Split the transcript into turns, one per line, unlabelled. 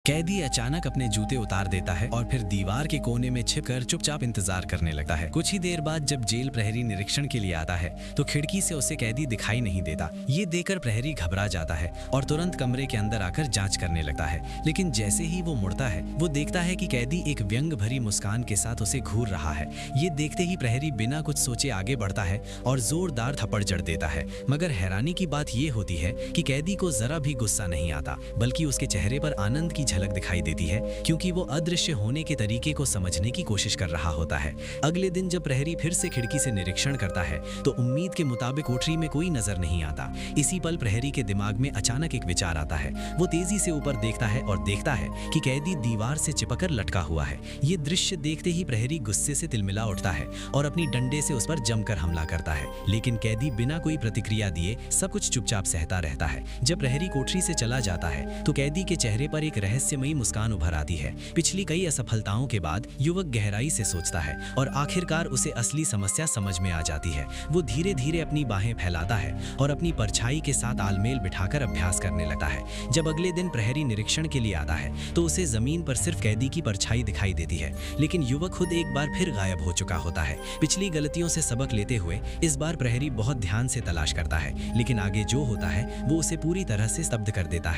कैदी अचानक अपने जूते उतार देता है और फिर दीवार के कोने में छिपकर चुपचाप इंतजार करने लगता है। कुछ ही देर बाद जब जेल प्रहरी निरीक्षण के लिए आता है तो खिड़की से उसे कैदी दिखाई नहीं देता। ये देखकर प्रहरी घबरा जाता है और तुरंत कमरे के अंदर आकर जांच करने लगता है। लेकिन जैसे ही वो मुड़ता है वो देखता है कि कैदी एक व्यंग भरी मुस्कान के साथ उसे घूर रहा है। ये देखते ही प्रहरी बिना कुछ सोचे आगे बढ़ता है और जोरदार थप्पड़ जड़ देता है। मगर हैरानी की बात ये होती है कि कैदी को जरा भी गुस्सा नहीं आता, बल्कि उसके चेहरे पर आनंद की झलक दिखाई देती है, क्योंकि वो अदृश्य होने के तरीके को समझने की कोशिश कर रहा होता है। अगले दिन जब प्रहरी फिर से खिड़की से निरीक्षण करता है तो उम्मीद के मुताबिक कोठरी में कोई नजर नहीं आता। इसी पल प्रहरी के दिमाग में अचानक एक विचार आता है। वो तेजी से ऊपर देखता है और देखता है कि कैदी दीवार से चिपकर लटका हुआ है। ये दृश्य देखते ही प्रहरी गुस्से से तिलमिला उठता है और अपनी डंडे से उस पर जमकर हमला करता है। लेकिन कैदी बिना कोई प्रतिक्रिया दिए सब कुछ चुपचाप सहता रहता है। जब प्रहरी कोठरी से चला जाता है तो कैदी के चेहरे पर एक रहस्यमयी मुस्कान उभर आती है। पिछली कई असफलताओं के बाद युवक गहराई से सोचता है और आखिरकार उसे असली समस्या समझ में आ जाती है। वो धीरे धीरे अपनी बाहें फैलाता है और अपनी परछाई के साथ तालमेल बिठाकर अभ्यास करने लगता है। जब अगले दिन प्रहरी निरीक्षण के लिए आता है तो उसे जमीन पर सिर्फ कैदी की परछाई दिखाई देती है। लेकिन युवक खुद एक बार फिर गायब हो चुका होता है। पिछली गलतियों से सबक लेते हुए इस बार प्रहरी बहुत ध्यान से तलाश करता है, लेकिन आगे जो होता है वो उसे पूरी तरह से स्तब्ध कर देता है।